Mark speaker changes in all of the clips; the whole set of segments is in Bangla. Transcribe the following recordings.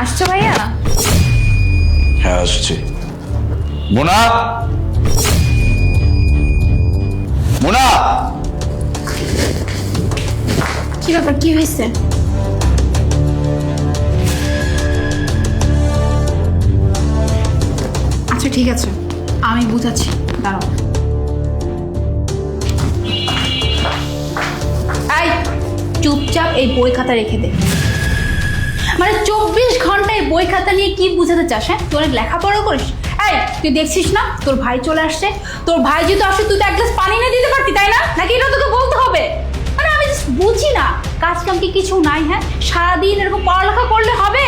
Speaker 1: আসছো ভাইয়া?
Speaker 2: হ্যাঁ আসছি। মোনা, মোনা,
Speaker 1: কি ব্যাপার, কি হয়েছে? আচ্ছা ঠিক আছে, আমি বুঝাচ্ছি, দাঁড়াও। এই চুপচাপ এই বই খাতা রেখে দে। মানে 24 ঘন্টায় বই খাতা নিয়ে কি বুঝাতে চাস? হ্যাঁ, তুই অনেক লেখাপড়া করিস। এই তুই দেখছিস না তোর ভাই চলে আসছে? তোর ভাই যদি আসে তুই তো এক গ্লাস পানি নিয়ে দিতে পারতি, তাই না? নাকি এটা তোকে বলতে হবে? মানে আমি just বুঝি না, কাজ কাম কি কিছু নাই? হ্যাঁ, সারাদিন এরকম পড়ালেখা করলে হবে?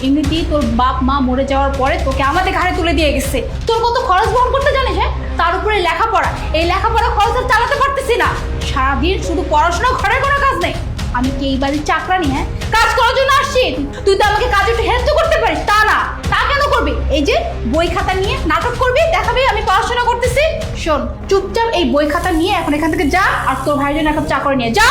Speaker 1: এমনিতেই তোর বাপ মা মরে যাওয়ার পরে তোকে আমাদের ঘাড়ে তুলে দিয়ে গেছে। তোর কত খরচ বহন করতে জানিস? হ্যাঁ, তার উপরে লেখাপড়া, এই লেখাপড়া খরচ আর চালাতে পারতেছি না। সারাদিন শুধু পড়াশোনা, ঘরে কোনো কাজ নেই। আমি কি এই বাড়ির চাকরানি? হ্যাঁ, কাজ করার জন্য আসছি। তুই তো আমাকে কাজে একটু হেল্প করতে পারিস, তা না। তা কেন করবি? এই যে বই খাতা নিয়ে নাটক করবি, দেখাবি আমি পড়াশোনা করতেছি। শোন, চুপচাপ এই বই খাতা নিয়ে এখন এখান থেকে যা, আর তোর ভাইয়ের জন্য একটা চা করে নিয়ে যা।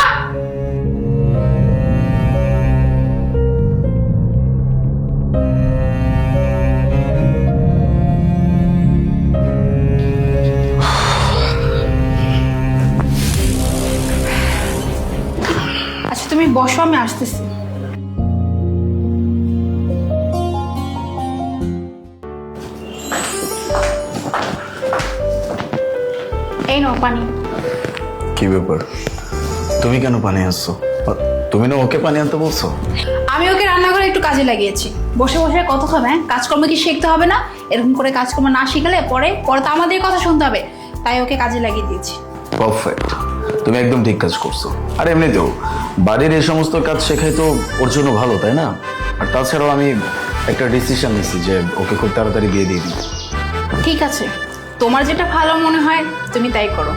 Speaker 1: আচ্ছা তুমি বসো, আমি আসতেছি। এই নাও পানি।
Speaker 2: কি ব্যাপার? তুমি কেন পানি আনছো? তুমি না ওকে পানি আনতে বলছো?
Speaker 1: আমি ওকে রান্নাঘরে একটু কাজে লাগিয়েছি। বসে বসে কত খাবে? হ্যাঁ, কাজকর্ম কি শিখতে হবে না? এরকম করে কাজকর্ম না শিখলে পরে পরে তো আমাদের কথা শুনতে হবে। তাই ওকে কাজে লাগিয়ে দিয়েছি।
Speaker 2: পারফেক্ট, তুমি একদম ঠিক কাজ করছো। আর এমনিতেও বাড়ির এই সমস্ত কাজ শেখাই তো ওর জন্য ভালো, তাই না? আর তাছাড়াও আমি একটা ডিসিশন নিয়েছি যে ওকে খুব তাড়াতাড়ি বিয়ে দিয়ে দিই।
Speaker 1: ঠিক আছে, তোমার যেটা ভালো মনে হয় তুমি তাই করো।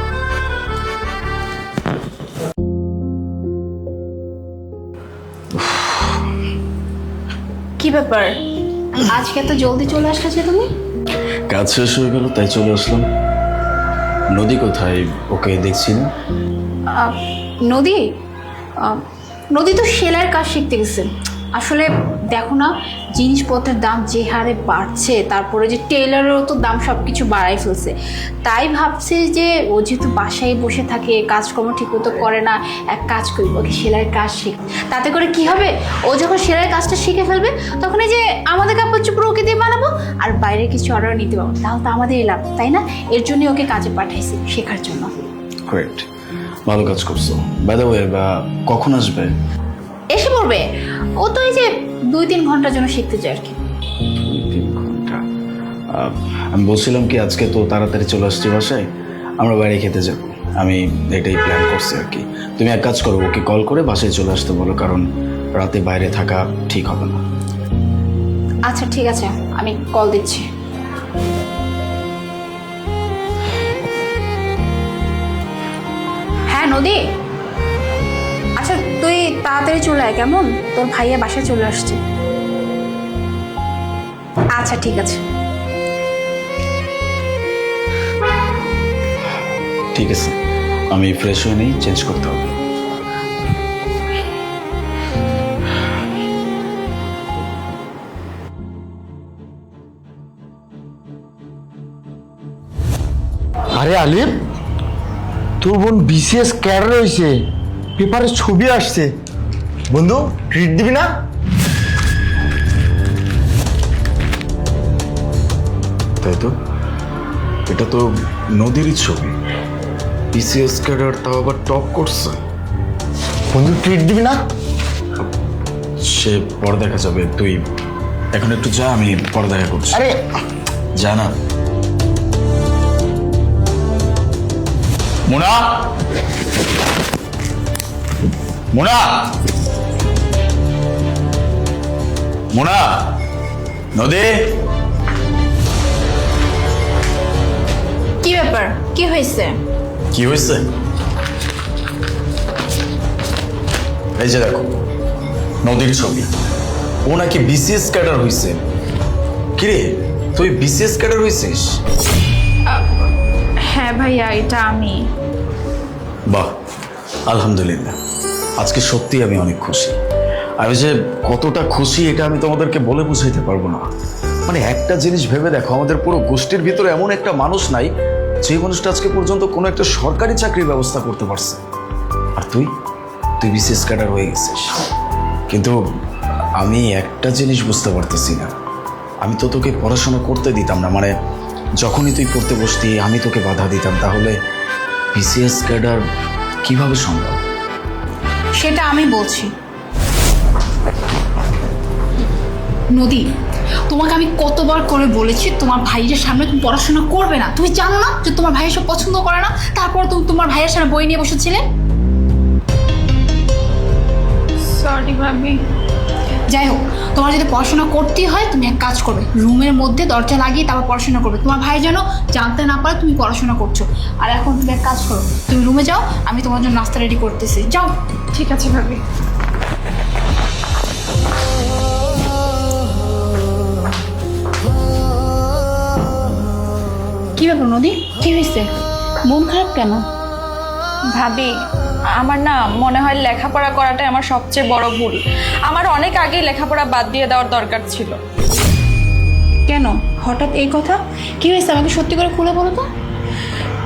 Speaker 1: কি ব্যাপার, আজকে এত জলদি চলে আসলে যে তুমি?
Speaker 2: কাজ শেষ হয়ে গেল তাই চলে আসলাম। নদী কোথায়? ওকে দেখছি না।
Speaker 1: নদী নদী তো সেলাইয়ের কাজ শিখতে গেছে। আসলে দেখো না, জিনিসপত্রের দাম যে হারে বাড়ছে, তারপরে যে টেলারেরও তো দাম সব কিছু বাড়াই ফেলছে। তাই ভাবছে যে ও যেহেতু বাসায় বসে থাকে, কাজকর্ম ঠিকমতো করে না, এক কাজ করি ওকে সেলাইয়ের কাজ শিখ। তাতে করে কি হবে, ও যখন সেলাইয়ের কাজটা শিখে ফেলবে তখন এই যে আমাদের কাপড় চোপড় ওকে দিয়ে বানাবো, আর বাইরে কিছু অর্ডার নিতে পারবো, তাহলে তো আমাদেরই লাভ, তাই না? এর জন্যই ওকে কাজে পাঠাইছি, শেখার জন্য।
Speaker 2: গ্রেট, ভালো কাজ করছো। বাই দ্য ওয়ে, কখন আসবে?
Speaker 1: এসে পড়বে, ও তো এই যে 2-3 ঘন্টার জন্য শিখতে চায় আর কি।
Speaker 2: 2-3 ঘন্টা? আমি বলছিলাম কি, আজকে তো তাড়াতাড়ি চলে আসছি বাসায়, আমরা বাইরে খেতে যাব। আমি এটাই প্ল্যান করছি আর কি। তুমি এক কাজ করো, ওকে কল করে বাসায় চলে আসতে বলো, কারণ রাতে বাইরে থাকা ঠিক হবে না।
Speaker 1: আচ্ছা ঠিক আছে, আমি কল দিচ্ছি। হ্যাঁ নদী, আচ্ছা তুই তাড়াতাড়ি চলে আয়, কেমন? তোর ভাইয়া বাসায় চলে আসছে। আচ্ছা ঠিক আছে।
Speaker 2: ঠিক আছে, আমি ফ্রেশ হয়ে নিই, চেঞ্জ করতে হবে।
Speaker 3: আরে আলিফ, তোর বোন বিসিএস ক্যাডার হয়েছে, পেপারে ছবি আসছে। বন্ধু ট্রিট দিবি না?
Speaker 2: তাই তো, এটা তো নদীরই ছবি। বিসিএস ক্যাডার, তাও আবার টপ করছে।
Speaker 3: বন্ধু ট্রিট দিবি না?
Speaker 2: সে পরে দেখা যাবে, তুই এখন একটু যা, আমি পরে দেখা করছি।
Speaker 3: আরে
Speaker 2: যা না। মোনা, মোনা, মোনা, নদী।
Speaker 1: কি ব্যাপার, কি হয়েছে?
Speaker 2: কি হয়েছে? এই যে দেখো, নদীর ছবি। ও নাকি বিসিএস ক্যাডার হয়েছে। কিরে, তুই বিসিএস ক্যাডার হয়েছিস?
Speaker 1: হ্যাঁ ভাইয়া, এটা আমি।
Speaker 2: বাহ, আলহামদুলিল্লাহ, আজকে সত্যি আমি অনেক খুশি। আমি যে কতটা খুশি এটা আমি তোমাদেরকে বলে বুঝাইতে পারবো না। মানে একটা জিনিস ভেবে দেখো, আমাদের পুরো গোষ্ঠীর ভিতরে এমন একটা মানুষ নাই যে মানুষটা আজকে পর্যন্ত কোনো একটা সরকারি চাকরির ব্যবস্থা করতে পারছে। আর তুই বিসিএস ক্যাডার হয়ে গেছিস। কিন্তু আমি একটা জিনিস বুঝতে পারতেছি না, আমি তো তোকে পড়াশোনা করতে দিতাম না, মানে যখনই তুই পড়তে বসতি আমি তোকে বাধা দিতাম, তাহলে বিসিএস ক্যাডার কিভাবে সম্ভব?
Speaker 1: সেটা আমি বলছি। নদী, তোমাকে আমি কতবার করে বলেছি তোমার ভাইয়ের সামনে তুমি পড়াশোনা করবে না। তুমি জানো না যে তোমার ভাই সব পছন্দ করে না? তারপর তুমি তোমার ভাইয়ের সামনে বই নিয়ে বসেছিলে।
Speaker 4: সরি ভাবি।
Speaker 1: যাই হোক, তোমার যদি পড়াশোনা করতেই হয় তুমি এক কাজ করবে, রুমের মধ্যে দরজা লাগিয়ে তারপর পড়াশোনা করবে। তোমার ভাই যেন জানতে না পারে তুমি পড়াশোনা করছো। আর এখন তুমি এক কাজ করো, তুমি রুমে যাও, আমি তোমার জন্য নাস্তা রেডি করতেছি। যাও।
Speaker 4: ঠিক আছে ভাবি।
Speaker 1: কি ব্যাপার নদী, কি হয়েছে? মন খারাপ কেন?
Speaker 4: ভাবি, আমার না মনে হয় লেখাপড়া করাটাই আমার সবচেয়ে বড় ভুল। আমার অনেক আগেই লেখাপড়া বাদ দিয়ে দেওয়ার দরকার ছিল।
Speaker 1: কেন হঠাৎ এই কথা? কি হয়েছে আমাকে সত্যি করে খুলে বলো তো।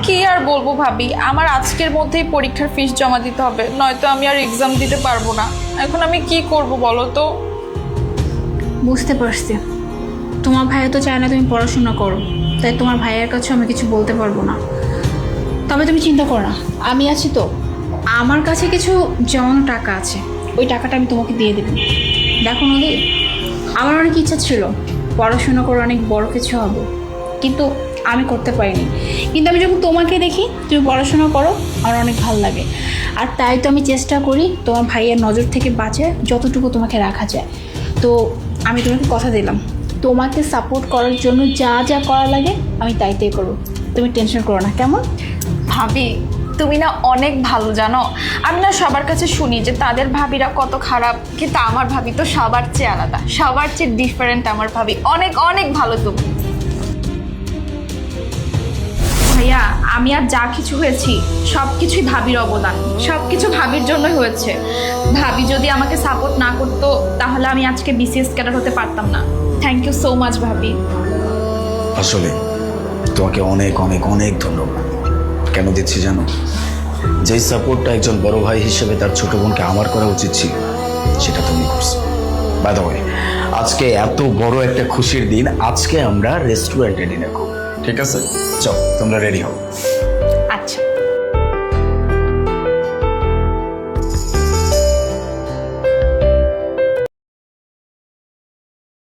Speaker 4: কি আর বলবো ভাবি, আমার আজকের মধ্যেই পরীক্ষার ফিস জমা দিতে হবে, নয়তো আমি আর এক্সাম দিতে পারবো না। এখন আমি কি করব বলো তো?
Speaker 1: বুঝতে পারছি, তোমার ভাইয়া তো চায় না তুমি পড়াশোনা করো, তাই তোমার ভাইয়ের কাছে আমি কিছু বলতে পারবো না। তবে তুমি চিন্তা করো না, আমি আছি তো। আমার কাছে কিছু জমানো টাকা আছে, ওই টাকাটা আমি তোমাকে দিয়ে দেবো। দেখো নদী, আমার অনেক ইচ্ছা ছিল পড়াশোনা করে অনেক বড় কিছু হবো, কিন্তু আমি করতে পারিনি। কিন্তু আমি যখন তোমাকে দেখি তুমি পড়াশোনা করো, আমার অনেক ভালো লাগে। আর তাই তো আমি চেষ্টা করি তোমার ভাইয়ের নজর থেকে বাঁচে যতটুকু তোমাকে রাখা যায়। তো আমি তোমাকে কথা দিলাম, তোমাকে সাপোর্ট করার জন্য যা যা করা লাগে আমি তাই করবো। তুমি টেনশন করো না, কেমন?
Speaker 4: ভাবি, তুমি না অনেক ভালো জানো। আমি না সবার কাছে শুনি যে তাদের ভাবিরা কত খারাপ, কিন্তু আমার ভাবি তো সবার চেয়ে আলাদা, সবার চেয়ে ডিফারেন্ট। আমার ভাবি অনেক অনেক ভালো। তুমি ভাইয়া, আমি আর যা কিছু হয়েছি সব কিছুই ভাবির অবদান, সব কিছু ভাবির জন্যই হয়েছে। ভাবি যদি আমাকে সাপোর্ট না করতো তাহলে আমি আজকে বিসিএস ক্যাডার হতে পারতাম না। থ্যাংক ইউ সো মাচ ভাবি।
Speaker 2: আসলে তোমাকে অনেক অনেক অনেক ধন্যবাদ। কেন দিচ্ছি জানো? যেই সাপোর্টটা একজন বড় ভাই হিসেবে তার ছোট বোনকে আমার করা উচিত ছিল, সেটা তুমি করছো। বাই দ্য ওয়ে, আজকে এত বড় একটা খুশির দিন, আজকে আমরা রেস্টুরেন্টে ডিনার করব, ঠিক আছে? চল তোমরা রেডি হও।